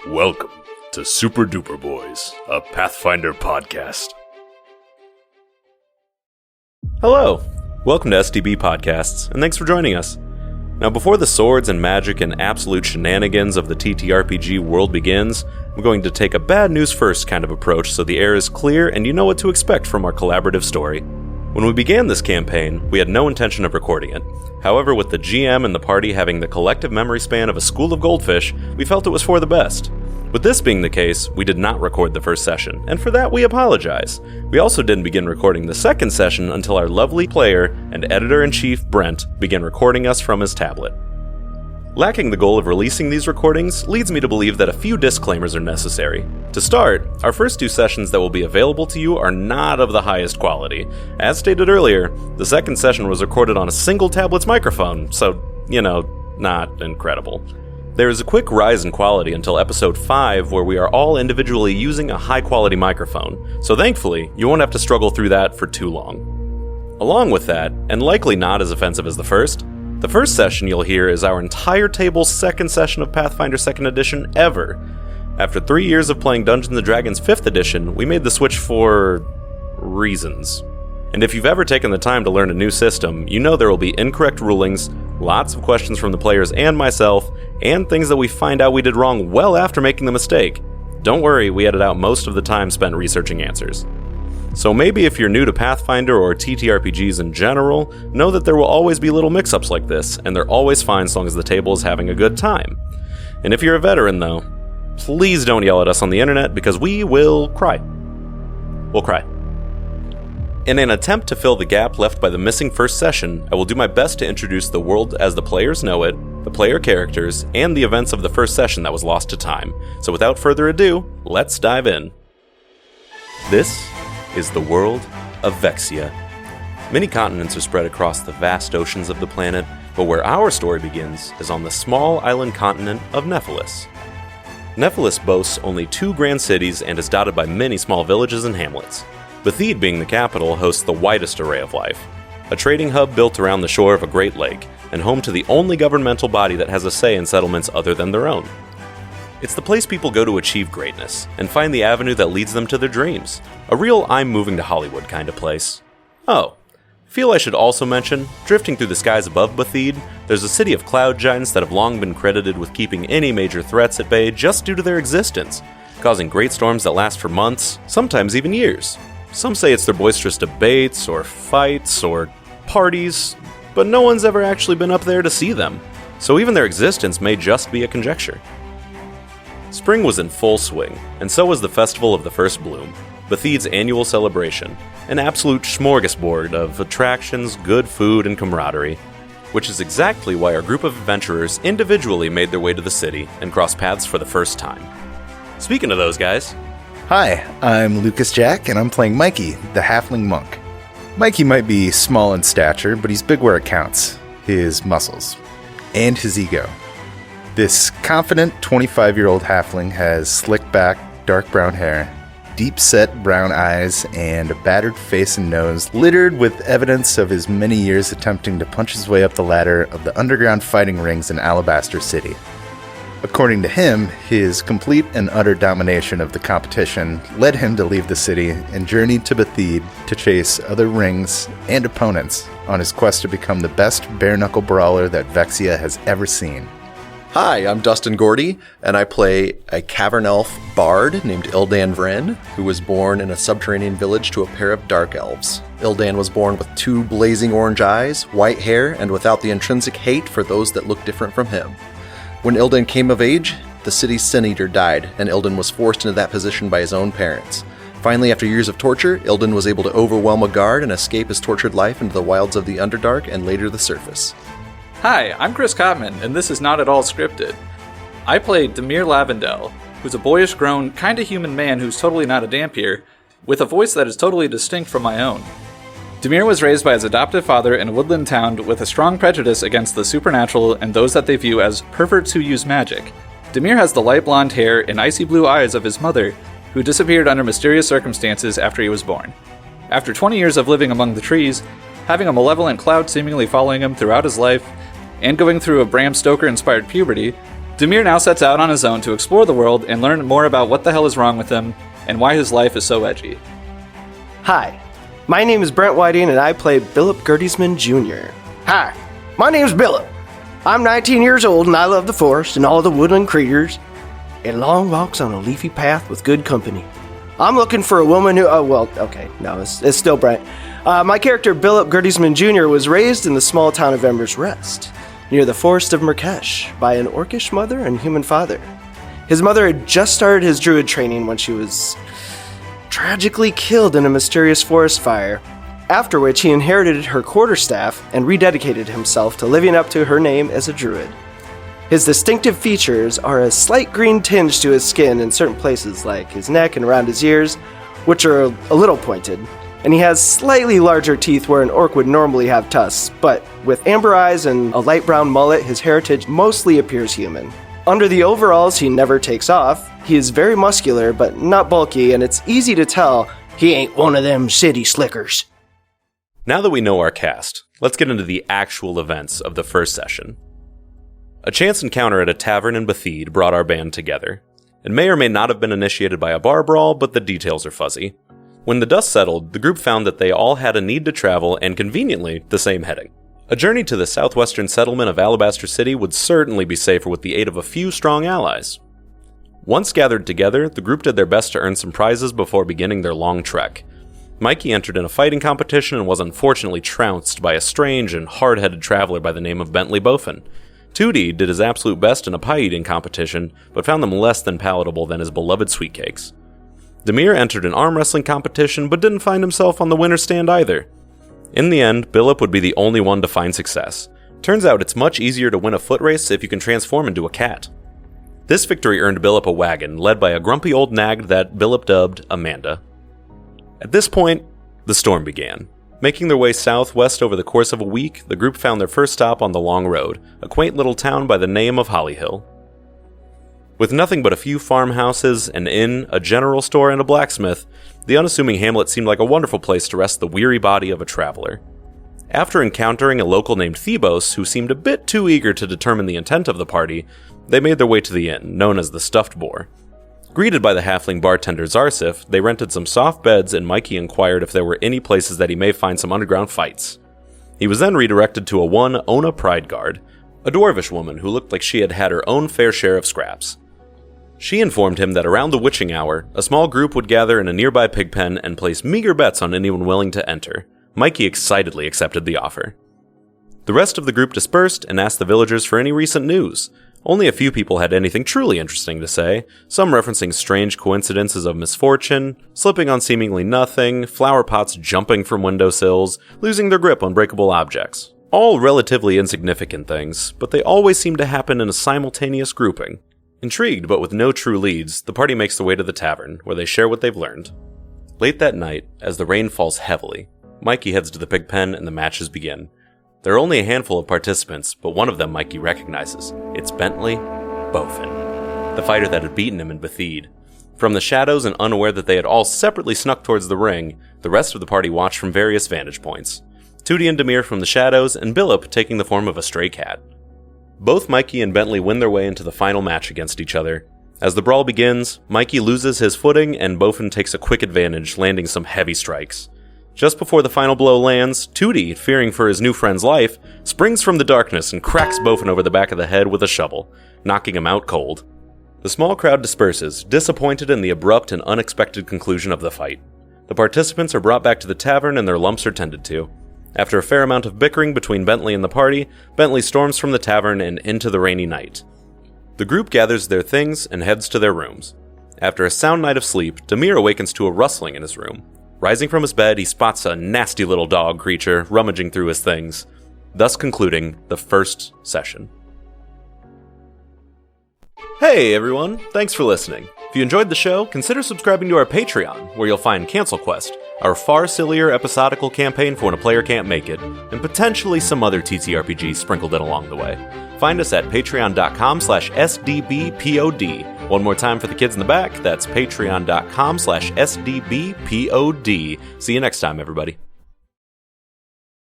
Welcome to Super Duper Boys, a Pathfinder podcast. Hello, welcome to SDB Podcasts, and thanks for joining us. Now, before the swords and magic and absolute shenanigans of the TTRPG world begins, I'm going to take a bad news first kind of approach so the air is clear and you know what to expect from our collaborative story. When we began this campaign, we had no intention of recording it. However, with the GM and the party having the collective memory span of a school of goldfish, we felt it was for the best. With this being the case, we did not record the first session, and for that we apologize. We also didn't begin recording the second session until our lovely player and editor-in-chief, Brent, began recording us from his tablet. Lacking the goal of releasing these recordings leads me to believe that a few disclaimers are necessary. To start, our first two sessions that will be available to you are not of the highest quality. As stated earlier, the second session was recorded on a single tablet's microphone, so, not incredible. There is a quick rise in quality until episode 5 where we are all individually using a high-quality microphone, so thankfully, you won't have to struggle through that for too long. Along with that, and likely not as offensive as the first session you'll hear is our entire table's second session of Pathfinder 2nd Edition ever. After 3 years of playing Dungeons & Dragons 5th Edition, we made the switch for reasons. And if you've ever taken the time to learn a new system, you know there will be incorrect rulings, lots of questions from the players and myself, and things that we find out we did wrong well after making the mistake. Don't worry, we edit out most of the time spent researching answers. So maybe if you're new to Pathfinder or TTRPGs in general, know that there will always be little mix-ups like this, and they're always fine as long as the table is having a good time. And if you're a veteran though, please don't yell at us on the internet because we will cry. We'll cry. In an attempt to fill the gap left by the missing first session, I will do my best to introduce the world as the players know it, the player characters, and the events of the first session that was lost to time. So without further ado, let's dive in. This is the world of Vexia. Many continents are spread across the vast oceans of the planet, but where our story begins is on the small island continent of Nephilis. Nephilis boasts only 2 grand cities and is dotted by many small villages and hamlets. Bethede, being the capital, hosts the widest array of life. A trading hub built around the shore of a great lake, and home to the only governmental body that has a say in settlements other than their own. It's the place people go to achieve greatness, and find the avenue that leads them to their dreams. A real I'm moving to Hollywood kind of place. Oh, feel I should also mention, drifting through the skies above Bethede, there's a city of cloud giants that have long been credited with keeping any major threats at bay just due to their existence, causing great storms that last for months, sometimes even years. Some say it's their boisterous debates, or fights, or parties, but no one's ever actually been up there to see them, so even their existence may just be a conjecture. Spring was in full swing, and so was the Festival of the First Bloom, Bethede's annual celebration, an absolute smorgasbord of attractions, good food, and camaraderie, which is exactly why our group of adventurers individually made their way to the city and crossed paths for the first time. Speaking of those guys... Hi, I'm Lucas Jack, and I'm playing Mikey, the halfling monk. Mikey might be small in stature, but he's big where it counts. His muscles. And his ego. This confident 25-year-old halfling has slick back, dark brown hair, deep-set brown eyes, and a battered face and nose littered with evidence of his many years attempting to punch his way up the ladder of the underground fighting rings in Alabaster City. According to him, his complete and utter domination of the competition led him to leave the city and journey to Bethede to chase other rings and opponents on his quest to become the best bare-knuckle brawler that Vexia has ever seen. Hi, I'm Dustin Gordy, and I play a cavern elf bard named Ildan Vren, who was born in a subterranean village to a pair of dark elves. Ildan was born with 2 blazing orange eyes, white hair, and without the intrinsic hate for those that look different from him. When Ildan came of age, the city's Sin Eater died, and Ildan was forced into that position by his own parents. Finally, after years of torture, Ildan was able to overwhelm a guard and escape his tortured life into the wilds of the Underdark and later the surface. Hi, I'm Chris Cotman, and this is not at all scripted. I play Demir Lavendel, who's a boyish-grown, kinda human man who's totally not a Dampier, with a voice that is totally distinct from my own. Demir was raised by his adoptive father in a woodland town with a strong prejudice against the supernatural and those that they view as perverts who use magic. Demir has the light blonde hair and icy blue eyes of his mother, who disappeared under mysterious circumstances after he was born. After 20 years of living among the trees, having a malevolent cloud seemingly following him throughout his life, and going through a Bram Stoker-inspired puberty, Demir now sets out on his own to explore the world and learn more about what the hell is wrong with him and why his life is so edgy. Hi, my name is Brent Whiting and I play Billip Gertiesman Jr. Hi, my name's Billip. I'm 19 years old and I love the forest and all the woodland creatures and long walks on a leafy path with good company. I'm looking for a woman who... it's still Brent. My character, Billip Gertiesman Jr., was raised in the small town of Embers Rest, near the forest of Murkesh, by an orcish mother and human father. His mother had just started his druid training when she was tragically killed in a mysterious forest fire, after which he inherited her quarterstaff and rededicated himself to living up to her name as a druid. His distinctive features are a slight green tinge to his skin in certain places like his neck and around his ears, which are a little pointed, and he has slightly larger teeth where an orc would normally have tusks, but with amber eyes and a light brown mullet, his heritage mostly appears human. Under the overalls he never takes off, he is very muscular but not bulky, and it's easy to tell he ain't one of them city slickers. Now that we know our cast, let's get into the actual events of the first session. A chance encounter at a tavern in Bethede brought our band together. It may or may not have been initiated by a bar brawl, but the details are fuzzy. When the dust settled, the group found that they all had a need to travel, and conveniently, the same heading. A journey to the southwestern settlement of Alabaster City would certainly be safer with the aid of a few strong allies. Once gathered together, the group did their best to earn some prizes before beginning their long trek. Mikey entered in a fighting competition and was unfortunately trounced by a strange and hard-headed traveler by the name of Bentley Bofin. Tootie did his absolute best in a pie-eating competition, but found them less than palatable than his beloved sweetcakes. Demir entered an arm wrestling competition, but didn't find himself on the winner's stand either. In the end, Billip would be the only one to find success. Turns out it's much easier to win a foot race if you can transform into a cat. This victory earned Billip a wagon, led by a grumpy old nag that Billip dubbed Amanda. At this point, the storm began. Making their way southwest over the course of a week, the group found their first stop on the Long Road, a quaint little town by the name of Hollyhill. With nothing but a few farmhouses, an inn, a general store, and a blacksmith, the unassuming hamlet seemed like a wonderful place to rest the weary body of a traveler. After encountering a local named Thebos, who seemed a bit too eager to determine the intent of the party, they made their way to the inn, known as the Stuffed Boar. Greeted by the halfling bartender Zarsif, they rented some soft beds, and Mikey inquired if there were any places that he may find some underground fights. He was then redirected to a one Ona Pride Guard, a dwarvish woman who looked like she had had her own fair share of scraps. She informed him that around the witching hour, a small group would gather in a nearby pig pen and place meager bets on anyone willing to enter. Mikey excitedly accepted the offer. The rest of the group dispersed and asked the villagers for any recent news. Only a few people had anything truly interesting to say, some referencing strange coincidences of misfortune, slipping on seemingly nothing, flower pots jumping from windowsills, losing their grip on breakable objects. All relatively insignificant things, but they always seem to happen in a simultaneous grouping. Intrigued but with no true leads, the party makes their way to the tavern, where they share what they've learned. Late that night, as the rain falls heavily, Mikey heads to the pig pen and the matches begin. There are only a handful of participants, but one of them Mikey recognizes. It's Bentley Bofin, the fighter that had beaten him in Bethede. From the shadows and unaware that they had all separately snuck towards the ring, the rest of the party watched from various vantage points. Tootie and Demir from the shadows, and Billip taking the form of a stray cat. Both Mikey and Bentley win their way into the final match against each other. As the brawl begins, Mikey loses his footing and Bofin takes a quick advantage, landing some heavy strikes. Just before the final blow lands, Tootie, fearing for his new friend's life, springs from the darkness and cracks Bofin over the back of the head with a shovel, knocking him out cold. The small crowd disperses, disappointed in the abrupt and unexpected conclusion of the fight. The participants are brought back to the tavern and their lumps are tended to. After a fair amount of bickering between Bentley and the party, Bentley storms from the tavern and into the rainy night. The group gathers their things and heads to their rooms. After a sound night of sleep, Demir awakens to a rustling in his room. Rising from his bed, he spots a nasty little dog creature rummaging through his things, thus concluding the first session. Hey everyone, thanks for listening. If you enjoyed the show, consider subscribing to our Patreon, where you'll find Cancel Quest, our far sillier episodical campaign for when a player can't make it, and potentially some other TTRPGs sprinkled in along the way. Find us at patreon.com/SDBPOD. One more time for the kids in the back, that's patreon.com/SDBPOD. See you next time, everybody.